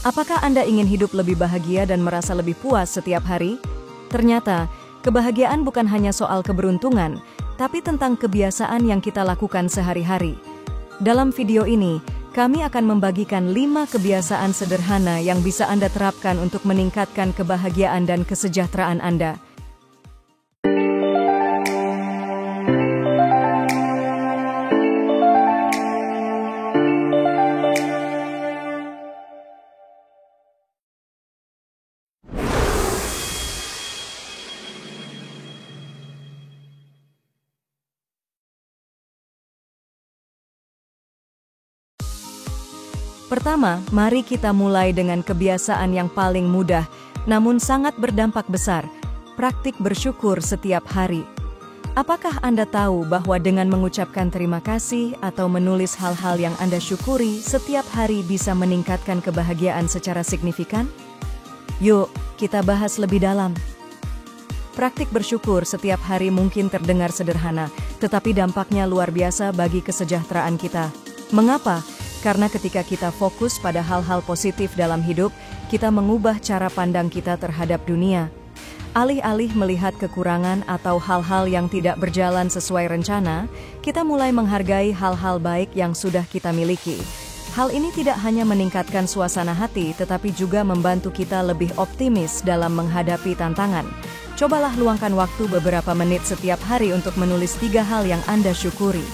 Apakah Anda ingin hidup lebih bahagia dan merasa lebih puas setiap hari? Ternyata, kebahagiaan bukan hanya soal keberuntungan, tapi tentang kebiasaan yang kita lakukan sehari-hari. Dalam video ini, kami akan membagikan 5 kebiasaan sederhana yang bisa Anda terapkan untuk meningkatkan kebahagiaan dan kesejahteraan Anda. Pertama, mari kita mulai dengan kebiasaan yang paling mudah, namun sangat berdampak besar, praktik bersyukur setiap hari. Apakah Anda tahu bahwa dengan mengucapkan terima kasih atau menulis hal-hal yang Anda syukuri setiap hari bisa meningkatkan kebahagiaan secara signifikan? Yuk, kita bahas lebih dalam. Praktik bersyukur setiap hari mungkin terdengar sederhana, tetapi dampaknya luar biasa bagi kesejahteraan kita. Mengapa? Karena ketika kita fokus pada hal-hal positif dalam hidup, kita mengubah cara pandang kita terhadap dunia. Alih-alih melihat kekurangan atau hal-hal yang tidak berjalan sesuai rencana, kita mulai menghargai hal-hal baik yang sudah kita miliki. Hal ini tidak hanya meningkatkan suasana hati, tetapi juga membantu kita lebih optimis dalam menghadapi tantangan. Cobalah luangkan waktu beberapa menit setiap hari untuk menulis 3 hal yang Anda syukuri.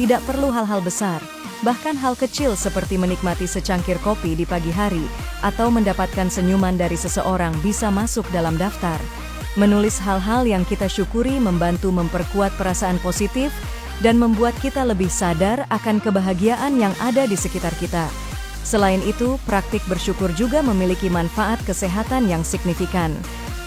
Tidak perlu hal-hal besar. Bahkan hal kecil seperti menikmati secangkir kopi di pagi hari atau mendapatkan senyuman dari seseorang bisa masuk dalam daftar. Menulis hal-hal yang kita syukuri membantu memperkuat perasaan positif dan membuat kita lebih sadar akan kebahagiaan yang ada di sekitar kita. Selain itu, praktik bersyukur juga memiliki manfaat kesehatan yang signifikan.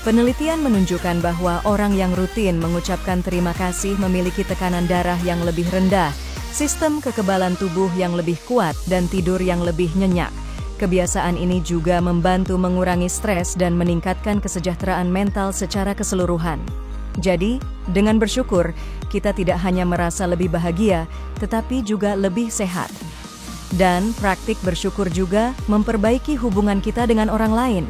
Penelitian menunjukkan bahwa orang yang rutin mengucapkan terima kasih memiliki tekanan darah yang lebih rendah, sistem kekebalan tubuh yang lebih kuat, dan tidur yang lebih nyenyak. Kebiasaan ini juga membantu mengurangi stres dan meningkatkan kesejahteraan mental secara keseluruhan. Jadi, dengan bersyukur, kita tidak hanya merasa lebih bahagia, tetapi juga lebih sehat. Dan praktik bersyukur juga memperbaiki hubungan kita dengan orang lain.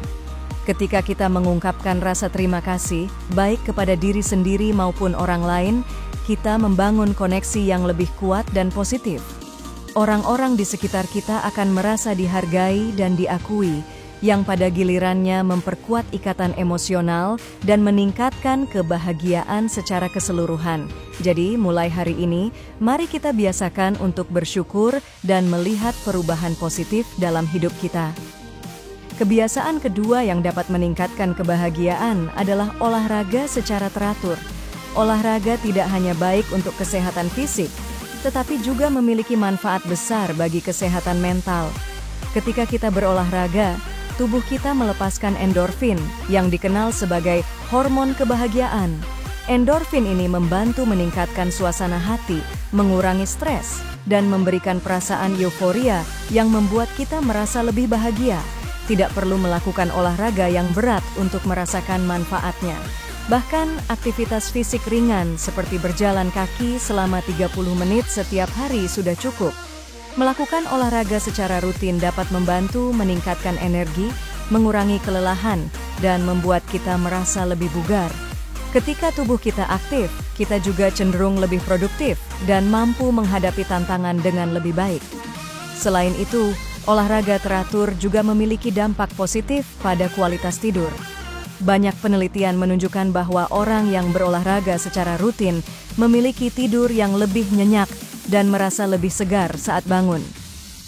Ketika kita mengungkapkan rasa terima kasih, baik kepada diri sendiri maupun orang lain, kita membangun koneksi yang lebih kuat dan positif. Orang-orang di sekitar kita akan merasa dihargai dan diakui, yang pada gilirannya memperkuat ikatan emosional dan meningkatkan kebahagiaan secara keseluruhan. Jadi, mulai hari ini, mari kita biasakan untuk bersyukur dan melihat perubahan positif dalam hidup kita. Kebiasaan kedua yang dapat meningkatkan kebahagiaan adalah olahraga secara teratur. Olahraga tidak hanya baik untuk kesehatan fisik, tetapi juga memiliki manfaat besar bagi kesehatan mental. Ketika kita berolahraga, tubuh kita melepaskan endorfin yang dikenal sebagai hormon kebahagiaan. Endorfin ini membantu meningkatkan suasana hati, mengurangi stres, dan memberikan perasaan euforia yang membuat kita merasa lebih bahagia. Tidak perlu melakukan olahraga yang berat untuk merasakan manfaatnya. Bahkan, aktivitas fisik ringan seperti berjalan kaki selama 30 menit setiap hari sudah cukup. Melakukan olahraga secara rutin dapat membantu meningkatkan energi, mengurangi kelelahan, dan membuat kita merasa lebih bugar. Ketika tubuh kita aktif, kita juga cenderung lebih produktif dan mampu menghadapi tantangan dengan lebih baik. Selain itu, olahraga teratur juga memiliki dampak positif pada kualitas tidur. Banyak penelitian menunjukkan bahwa orang yang berolahraga secara rutin memiliki tidur yang lebih nyenyak dan merasa lebih segar saat bangun.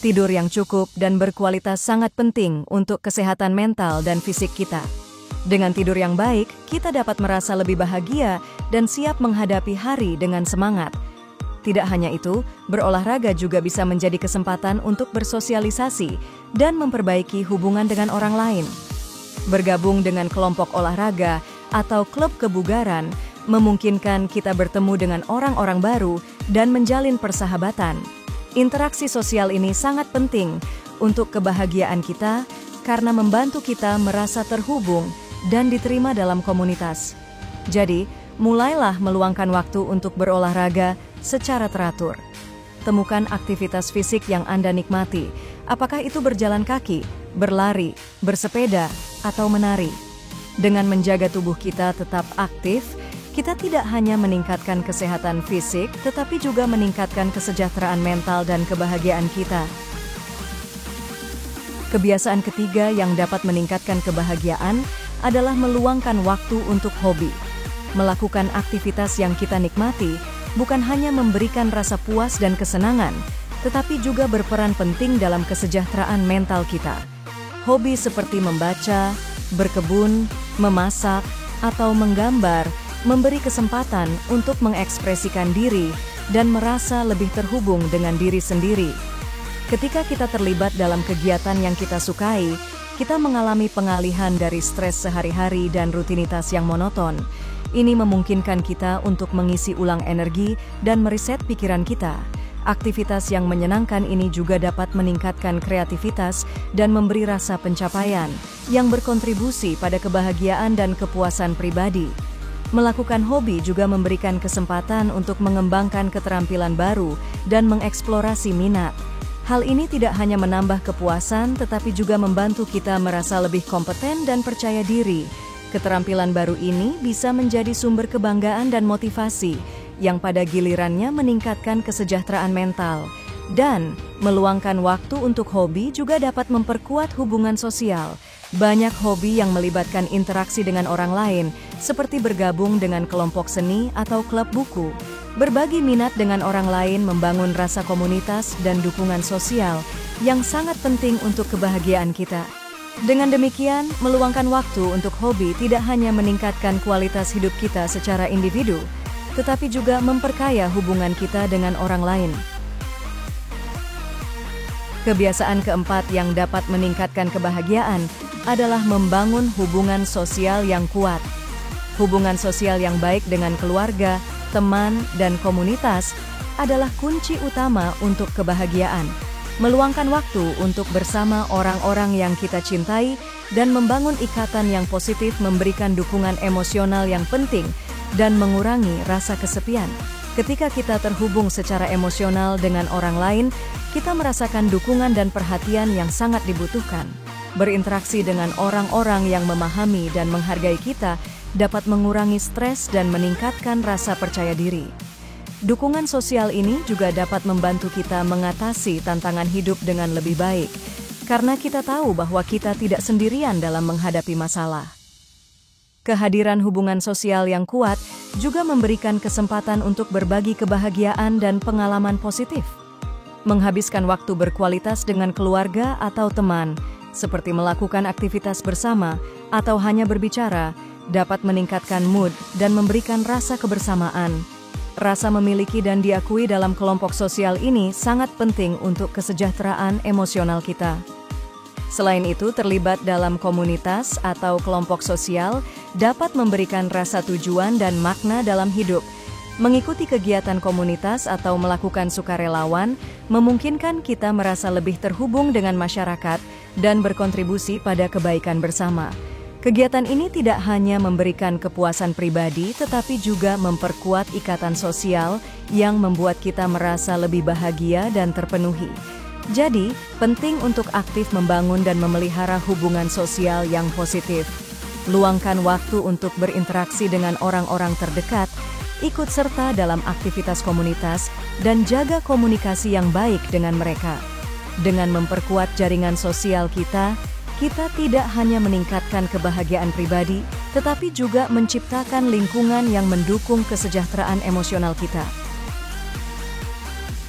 Tidur yang cukup dan berkualitas sangat penting untuk kesehatan mental dan fisik kita. Dengan tidur yang baik, kita dapat merasa lebih bahagia dan siap menghadapi hari dengan semangat. Tidak hanya itu, berolahraga juga bisa menjadi kesempatan untuk bersosialisasi dan memperbaiki hubungan dengan orang lain. Bergabung dengan kelompok olahraga atau klub kebugaran memungkinkan kita bertemu dengan orang-orang baru dan menjalin persahabatan. Interaksi sosial ini sangat penting untuk kebahagiaan kita karena membantu kita merasa terhubung dan diterima dalam komunitas. Jadi, mulailah meluangkan waktu untuk berolahraga secara teratur. Temukan aktivitas fisik yang Anda nikmati Apakah itu berjalan kaki, berlari, bersepeda, atau menari? Dengan menjaga tubuh kita tetap aktif, kita tidak hanya meningkatkan kesehatan fisik, tetapi juga meningkatkan kesejahteraan mental dan kebahagiaan kita. Kebiasaan ketiga yang dapat meningkatkan kebahagiaan adalah meluangkan waktu untuk hobi. Melakukan aktivitas yang kita nikmati bukan hanya memberikan rasa puas dan kesenangan, tetapi juga berperan penting dalam kesejahteraan mental kita. Hobi seperti membaca, berkebun, memasak, atau menggambar memberi kesempatan untuk mengekspresikan diri dan merasa lebih terhubung dengan diri sendiri. Ketika kita terlibat dalam kegiatan yang kita sukai, kita mengalami pengalihan dari stres sehari-hari dan rutinitas yang monoton. Ini memungkinkan kita untuk mengisi ulang energi dan mereset pikiran kita. Aktivitas yang menyenangkan ini juga dapat meningkatkan kreativitas dan memberi rasa pencapaian yang berkontribusi pada kebahagiaan dan kepuasan pribadi. Melakukan hobi juga memberikan kesempatan untuk mengembangkan keterampilan baru dan mengeksplorasi minat. Hal ini tidak hanya menambah kepuasan, tetapi juga membantu kita merasa lebih kompeten dan percaya diri. Keterampilan baru ini bisa menjadi sumber kebanggaan dan motivasi, yang pada gilirannya meningkatkan kesejahteraan mental. Dan, meluangkan waktu untuk hobi juga dapat memperkuat hubungan sosial. Banyak hobi yang melibatkan interaksi dengan orang lain, seperti bergabung dengan kelompok seni atau klub buku. Berbagi minat dengan orang lain membangun rasa komunitas dan dukungan sosial yang sangat penting untuk kebahagiaan kita. Dengan demikian, meluangkan waktu untuk hobi tidak hanya meningkatkan kualitas hidup kita secara individu, tetapi juga memperkaya hubungan kita dengan orang lain. Kebiasaan keempat yang dapat meningkatkan kebahagiaan adalah membangun hubungan sosial yang kuat. Hubungan sosial yang baik dengan keluarga, teman, dan komunitas adalah kunci utama untuk kebahagiaan. Meluangkan waktu untuk bersama orang-orang yang kita cintai dan membangun ikatan yang positif memberikan dukungan emosional yang penting dan mengurangi rasa kesepian. Ketika kita terhubung secara emosional dengan orang lain, kita merasakan dukungan dan perhatian yang sangat dibutuhkan. Berinteraksi dengan orang-orang yang memahami dan menghargai kita dapat mengurangi stres dan meningkatkan rasa percaya diri. Dukungan sosial ini juga dapat membantu kita mengatasi tantangan hidup dengan lebih baik, karena kita tahu bahwa kita tidak sendirian dalam menghadapi masalah. Kehadiran hubungan sosial yang kuat juga memberikan kesempatan untuk berbagi kebahagiaan dan pengalaman positif. Menghabiskan waktu berkualitas dengan keluarga atau teman, seperti melakukan aktivitas bersama atau hanya berbicara, dapat meningkatkan mood dan memberikan rasa kebersamaan. Rasa memiliki dan diakui dalam kelompok sosial ini sangat penting untuk kesejahteraan emosional kita. Selain itu, terlibat dalam komunitas atau kelompok sosial dapat memberikan rasa tujuan dan makna dalam hidup. Mengikuti kegiatan komunitas atau melakukan sukarelawan memungkinkan kita merasa lebih terhubung dengan masyarakat dan berkontribusi pada kebaikan bersama. Kegiatan ini tidak hanya memberikan kepuasan pribadi, tetapi juga memperkuat ikatan sosial yang membuat kita merasa lebih bahagia dan terpenuhi. Jadi, penting untuk aktif membangun dan memelihara hubungan sosial yang positif. Luangkan waktu untuk berinteraksi dengan orang-orang terdekat, ikut serta dalam aktivitas komunitas, dan jaga komunikasi yang baik dengan mereka. Dengan memperkuat jaringan sosial kita tidak hanya meningkatkan kebahagiaan pribadi, tetapi juga menciptakan lingkungan yang mendukung kesejahteraan emosional kita.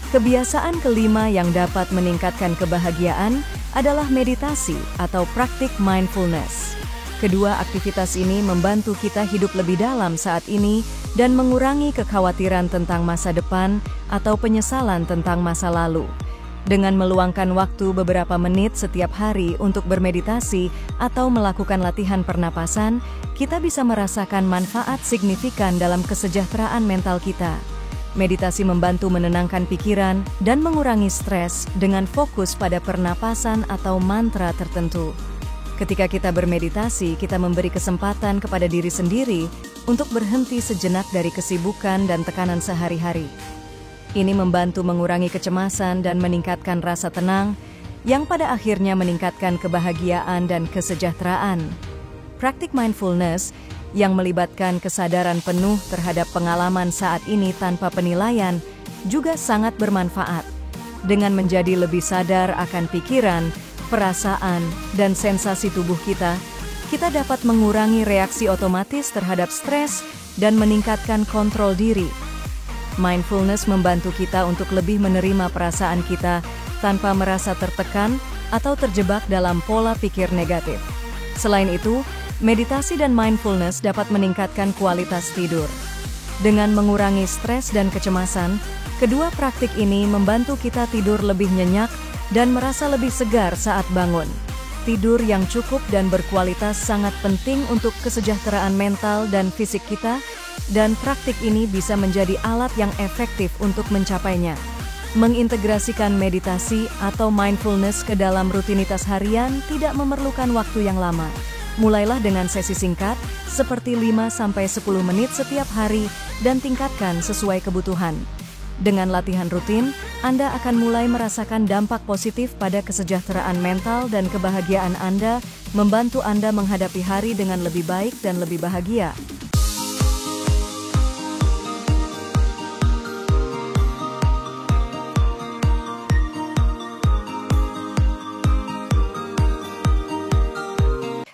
Kebiasaan kelima yang dapat meningkatkan kebahagiaan adalah meditasi atau praktik mindfulness. Kedua aktivitas ini membantu kita hidup lebih dalam saat ini dan mengurangi kekhawatiran tentang masa depan atau penyesalan tentang masa lalu. Dengan meluangkan waktu beberapa menit setiap hari untuk bermeditasi atau melakukan latihan pernapasan, kita bisa merasakan manfaat signifikan dalam kesejahteraan mental kita. Meditasi membantu menenangkan pikiran dan mengurangi stres dengan fokus pada pernapasan atau mantra tertentu. Ketika kita bermeditasi, kita memberi kesempatan kepada diri sendiri untuk berhenti sejenak dari kesibukan dan tekanan sehari-hari. Ini membantu mengurangi kecemasan dan meningkatkan rasa tenang, yang pada akhirnya meningkatkan kebahagiaan dan kesejahteraan. Praktik mindfulness yang melibatkan kesadaran penuh terhadap pengalaman saat ini tanpa penilaian juga sangat bermanfaat. Dengan menjadi lebih sadar akan pikiran, perasaan, dan sensasi tubuh kita, kita dapat mengurangi reaksi otomatis terhadap stres dan meningkatkan kontrol diri. Mindfulness membantu kita untuk lebih menerima perasaan kita tanpa merasa tertekan atau terjebak dalam pola pikir negatif. Selain itu, meditasi dan mindfulness dapat meningkatkan kualitas tidur. Dengan mengurangi stres dan kecemasan, kedua praktik ini membantu kita tidur lebih nyenyak dan merasa lebih segar saat bangun. Tidur yang cukup dan berkualitas sangat penting untuk kesejahteraan mental dan fisik kita, dan praktik ini bisa menjadi alat yang efektif untuk mencapainya. Mengintegrasikan meditasi atau mindfulness ke dalam rutinitas harian tidak memerlukan waktu yang lama. Mulailah dengan sesi singkat, seperti 5-10 menit setiap hari, dan tingkatkan sesuai kebutuhan. Dengan latihan rutin, Anda akan mulai merasakan dampak positif pada kesejahteraan mental dan kebahagiaan Anda, membantu Anda menghadapi hari dengan lebih baik dan lebih bahagia.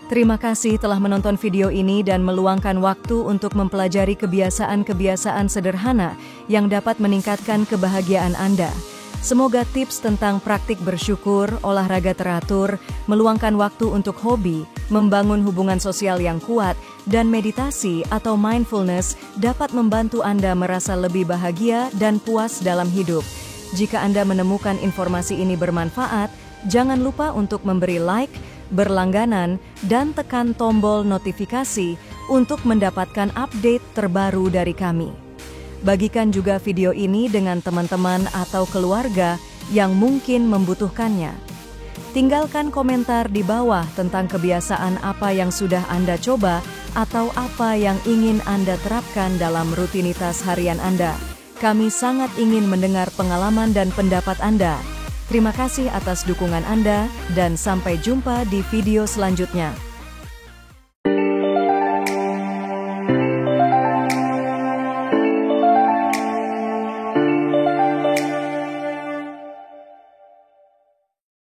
Terima kasih telah menonton video ini dan meluangkan waktu untuk mempelajari kebiasaan-kebiasaan sederhana yang dapat meningkatkan kebahagiaan Anda. Semoga tips tentang praktik bersyukur, olahraga teratur, meluangkan waktu untuk hobi, membangun hubungan sosial yang kuat, dan meditasi atau mindfulness dapat membantu Anda merasa lebih bahagia dan puas dalam hidup. Jika Anda menemukan informasi ini bermanfaat, jangan lupa untuk memberi like, berlangganan, dan tekan tombol notifikasi untuk mendapatkan update terbaru dari kami. Bagikan juga video ini dengan teman-teman atau keluarga yang mungkin membutuhkannya. Tinggalkan komentar di bawah tentang kebiasaan apa yang sudah Anda coba atau apa yang ingin Anda terapkan dalam rutinitas harian Anda. Kami sangat ingin mendengar pengalaman dan pendapat Anda. Terima kasih atas dukungan Anda, dan sampai jumpa di video selanjutnya.